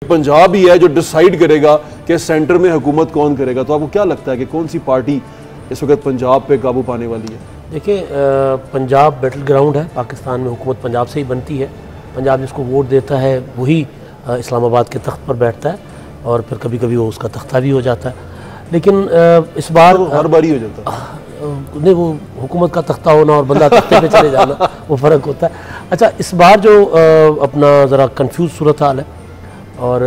पंजाब ही है जो डिसाइड करेगा कि सेंटर में हुकूमत कौन करेगा। तो आपको क्या लगता है कि कौन सी पार्टी इस वक्त पंजाब पे काबू पाने वाली है? देखिए, पंजाब बैटल ग्राउंड है, पाकिस्तान में हुकूमत पंजाब से ही बनती है। पंजाब जिसको वोट देता है वही इस्लामाबाद के तख्त पर बैठता है और फिर कभी कभी वो उसका तख्ता भी हो जाता है। लेकिन इस बार हर बार ही हो जाता है नहीं, वो हुकूमत का तख्ता होना और बंदा तख्ते पे चले जाना वो फ़र्क होता है। अच्छा, इस बार जो अपना ज़रा कंफ्यूज सूरत हाल है और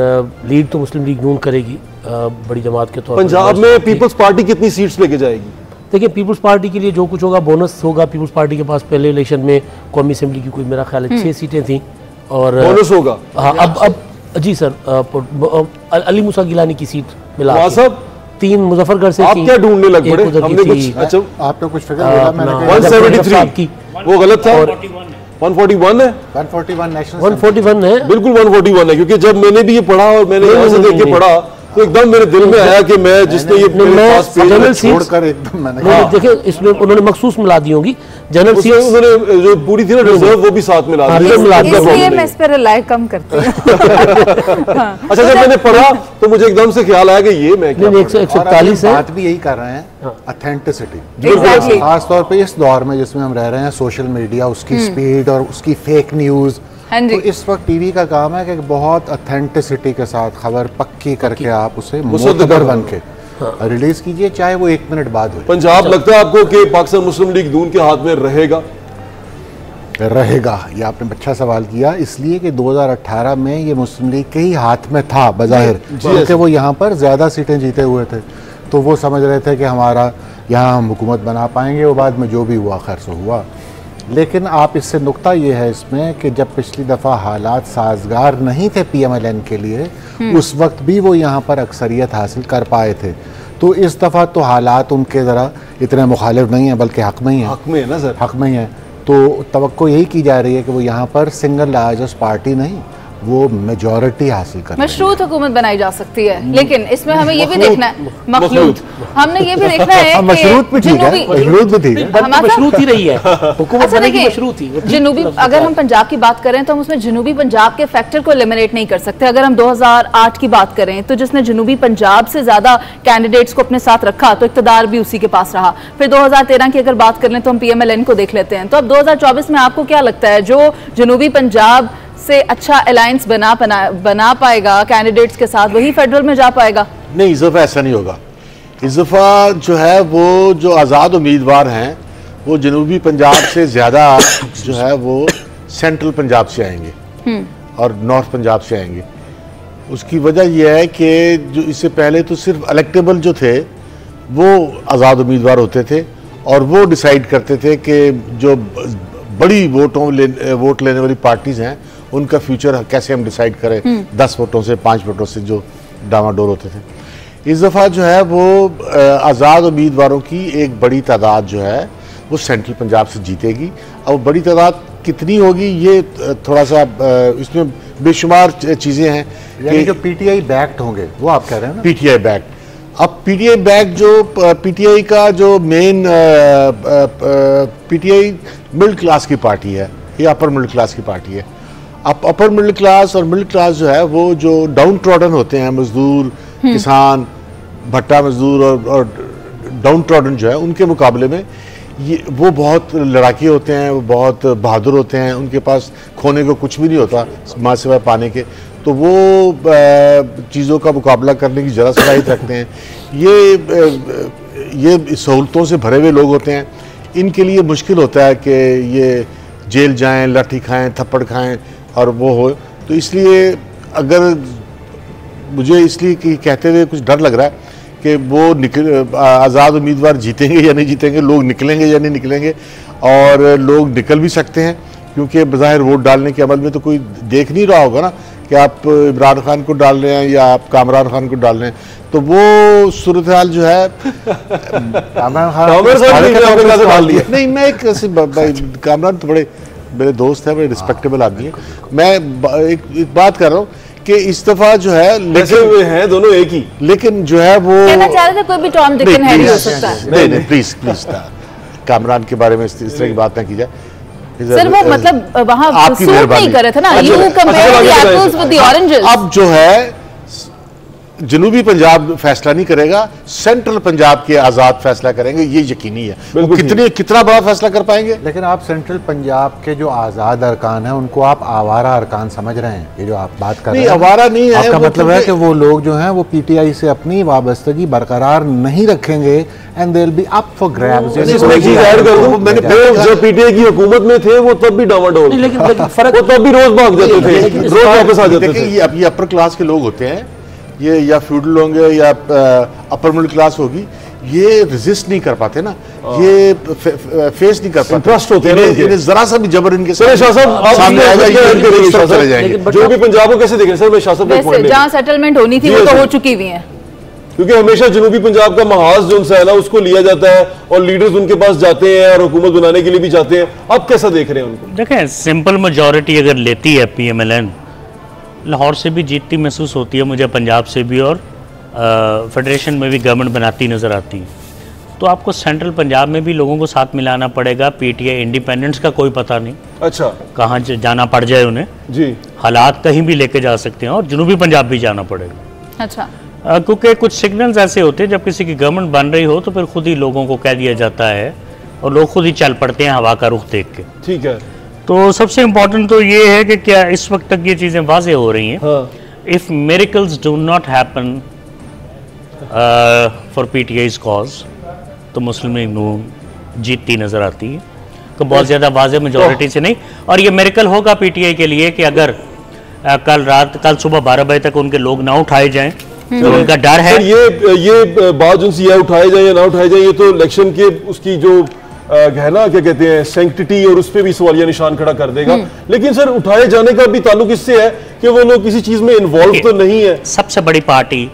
लीड तो मुस्लिम लीग नून करेगी बड़ी जमात के तौर पर। पंजाब में पीपल्स पार्टी कितनी सीट्स लेके जाएगी? देखिए, पीपल्स पार्टी के लिए जो कुछ होगा बोनस होगा। पीपल्स पार्टी के पास पहले इलेक्शन में कौमी असेंबली की कोई मेरा ख्याल है 6 सीटें थी और बोनस होगा। हाँ, अब जी सर, अली मूसा गिलानी की सीट मिला, 3 मुजफ्फरगढ़ से। आप क्या ढूंढने लग पड़े? हमने कुछ अच्छा आपका कुछ फिगर बोला मैंने 173 की वो गलत था। 141 है, 141 नेशनल 141 है, बिल्कुल 141 है। क्योंकि जब मैंने भी ये पढ़ा और मैंने यहाँ से देख के पढ़ा तो एकदम मेरे दिल में आया कि मैं जिसने ये जनरल छोड़कर एकदम मैंने देखिए इसमें उन्होंने मखसूस मिला दी होगी जनरल सीट, उन्होंने जो पूरी थी ना रिजर्व वो भी साथ मिला दी। इसलिए मैं इस पर रिलाई कम करती हूं। अच्छा, जब मैंने पढ़ा तो मुझे एकदम से ख्याल आया कि ये मैं 141 है। बात भी यही कर रहे हैं, ऑथेंटिसिटी, खास तौर पे इस दौर में जिसमें हम रह रहे हैं, सोशल मीडिया, उसकी स्पीड और उसकी फेक न्यूज। तो इस वक्त टीवी का काम है कि बहुत ऑथेंटिसिटी के साथ खबर पक्की करके आप उसे मुतबर बन के रिलीज कीजिए, चाहे वो 1 मिनट बाद हो। पंजाब लगता है आपको कि पाकिस्तान मुस्लिम लीग नून के हाथ में रहेगा? ये आपने अच्छा सवाल किया, इसलिए कि 2018 में ये मुस्लिम लीग के ही हाथ में था बज़ाहिर, क्योंकि वो यहाँ पर ज़्यादा सीटें जीते हुए थे। तो वो समझ रहे थे कि हमारा यहाँ हम हुकूमत बना पाएंगे, वो बाद में जो भी हुआ खैर से हुआ। लेकिन आप इससे नुक्ता ये है इसमें कि जब पिछली दफ़ा हालात साजगार नहीं थे PMLN के लिए, उस वक्त भी वो यहाँ पर अक्सरियत हासिल कर पाए थे। तो इस दफ़ा तो हालात उनके ज़रा इतने मुखालिफ नहीं हैं, बल्कि हक़ में ही हैं। हक़ में है ना सर? हक़ में ही है। तो तवक्को यही की जा रही है कि वो यहाँ पर सिंगल लार्जेस्ट पार्टी नहीं, वो मेजॉरिटी हासिल कर। मशरूत हुकूमत बनाई जा सकती है, लेकिन इसमें हमें ये भी देखना है, मखलूत हमने ये भी देखना है मशरूत भी ठीक है, मशरूत भी ठीक है, मशरूत ही रही है हुकूमत बनेगी मशरूत ही। जनूबी, अगर हम पंजाब की बात करें तो हम उसमें जनूबी पंजाब के फैक्टर को एलिमिनेट नहीं कर सकते। अगर हम 2008 की बात करें तो जिसने जनूबी पंजाब से ज्यादा कैंडिडेट्स को अपने साथ रखा तो इक़्तिदार भी उसी के पास रहा। फिर 2013 की अगर बात कर लें तो हम PMLN को देख लेते हैं। तो अब 2024 में आपको क्या लगता है जो जनूबी पंजाब से अच्छा अलायंस बना पाएगा कैंडिडेट्स के साथ, वही फेडरल में जा पाएगा? नहीं, इस दफ़ा ऐसा नहीं होगा। इस दफ़ा जो है वो जो आज़ाद उम्मीदवार हैं वो जनूबी पंजाब से ज़्यादा जो है वो सेंट्रल पंजाब से आएंगे और नॉर्थ पंजाब से आएंगे। उसकी वजह यह है कि जो इससे पहले तो सिर्फ इलेक्टेबल जो थे वो आज़ाद उम्मीदवार होते थे और वो डिसाइड करते थे कि जो बड़ी वोट लेने वाली पार्टीज़ हैं उनका फ्यूचर कैसे हम डिसाइड करें। 10 वोटों से 5 वोटों से जो डामाडोल होते थे। इस दफ़ा जो है वो आज़ाद उम्मीदवारों की एक बड़ी तादाद जो है वो सेंट्रल पंजाब से जीतेगी। अब बड़ी तादाद कितनी होगी ये थोड़ा सा इसमें बेशुमार चीज़ें हैं। यानी जो PTI बैक्ड होंगे वो आप कह रहे हैं ना? PTI backed. अब PTI बैक जो PTI का जो मेन PTI मिडिल क्लास की पार्टी है, ये अपर मिडिल क्लास की पार्टी है। अब अपर मिडिल क्लास और मिडिल क्लास जो है वो जो डाउन ट्रॉडन होते हैं, मजदूर, किसान, भट्टा मजदूर और डाउन ट्रॉडन जो है उनके मुकाबले में ये वो बहुत लड़ाके होते हैं, वो बहुत बहादुर होते हैं, उनके पास खोने को कुछ भी नहीं होता माँ सिवाय पाने के। तो वो चीज़ों का मुकाबला करने की ज़रा सलाहियत रखते हैं। ये सहूलतों से भरे हुए लोग होते हैं, इनके लिए मुश्किल होता है कि ये जेल जाएं, लाठी खाएं, थप्पड़ खाएं और वो हो। तो इसलिए अगर मुझे इसलिए कहते हुए कुछ डर लग रहा है कि वो आज़ाद उम्मीदवार जीतेंगे या नहीं जीतेंगे, लोग निकलेंगे या नहीं निकलेंगे। और लोग निकल भी सकते हैं क्योंकि बज़ाहिर वोट डालने के अमल में तो कोई देख नहीं रहा होगा ना कि आप इमरान खान को डाल रहे हैं या आप कामरान खान को डाल रहे हैं। तो वो सूरत हाल जो है कामरान खान नहीं, मैं एक कामरान तो बड़े मेरे दोस्त हैं, बड़े रिस्पेक्टेबल आदमी है। मैं एक बात कर रहा हूँ कि इस दफा जो है लेकिन हैं दोनों एक ही, लेकिन जो है वो कहना चाह रहे थे कोई भी टॉम डिक हो सकता है। नहीं प्लीज कामरान के बारे में इस तरह की बात ना की जाए। सर वो मतलब वहाँ सूट नहीं कर रहे थे ना, you compare the apples with the oranges. अब जो है जनूबी पंजाब फैसला नहीं करेगा, सेंट्रल पंजाब के आजाद फैसला करेंगे, ये यकीनी है। वो कितना बड़ा फैसला कर पाएंगे। लेकिन आप सेंट्रल पंजाब के जो आजाद अरकान हैं उनको आप आवारा अरकान समझ रहे हैं, ये जो आप बात कर रहे हैं। आवारा नहीं है, आपका मतलब है कि वो लोग जो हैं वो पीटीआई से अपनी वाबस्तगी बरकरार नहीं रखेंगे and they will be up for grabs. जब पीटीआई की हुकूमत में थे वो तब भी डावाडोल, लेकिन फर्क वो तब भी रोज भाग जाते थे, रोज वापस आ जाते थे। ये अपर क्लास के लोग होते हैं, ये या फ्यूडल होंगे या अपर मिडिल क्लास होगी, ये रेजिस्ट नहीं कर पाते ना, ये फेस नहीं कर पाते, इंटरेस्ट होते हैं, जरा सा भी जबर इनके सामने आएगा, जो भी पंजाब को कैसे देख रहे हैं सर? मैं शासन वैसे जहाँ सेटलमेंट होनी थी वो तो हो चुकी हुई है, क्योंकि हमेशा जनूबी पंजाब का महाज जो है ना उसको लिया जाता है और लीडर्स उनके पास जाते हैं और हुकूमत बनाने के लिए भी जाते हैं। आप कैसा देख रहे हैं उनको? देखें, सिंपल मेजॉरिटी अगर लेती है पीएमएलएन, लाहौर से भी जीतती महसूस होती है मुझे, पंजाब से भी, और फेडरेशन में भी गवर्नमेंट बनाती नज़र आती है। तो आपको सेंट्रल पंजाब में भी लोगों को साथ मिलाना पड़ेगा। पीटीआई इंडिपेंडेंस का कोई पता नहीं, अच्छा कहाँ जाना पड़ जाए उन्हें जी, हालात कहीं भी लेके जा सकते हैं, और जनूबी पंजाब भी जाना पड़ेगा। अच्छा, क्योंकि कुछ सिग्नल्स ऐसे होते हैं जब किसी की गवर्नमेंट बन रही हो तो फिर खुद ही लोगों को कह दिया जाता है और लोग खुद ही चल पड़ते हैं हवा का रुख देख के। ठीक है, तो सबसे इम्पोर्टेंट तो ये है कि क्या इस वक्त तक ये चीज़ें वाज़ेह हो रही हैं। If miracles do not happen for PTI's cause, तो मुस्लिम लीग नून जीतती नज़र आती है, तो बहुत ज़्यादा वाज़ेह मेजॉरिटी से नहीं। और ये मिरेकल होगा पीटीआई के लिए कि अगर कल सुबह 12 बजे तक उनके लोग ना उठाए जाएं, तो उनका डर है। ये बात जो है उठाए जाए या ना उठाए जाए, ये तो इलेक्शन के उसकी जो है ना, क्या कहते हैं, सैंक्टिटी, और उस पर भी सवालिया निशान खड़ा कर देगा। लेकिन सर उठाए जाने का भी ताल्लुक इससे है कि वो लोग किसी चीज में इन्वॉल्व तो नहीं है। सबसे बड़ी पार्टी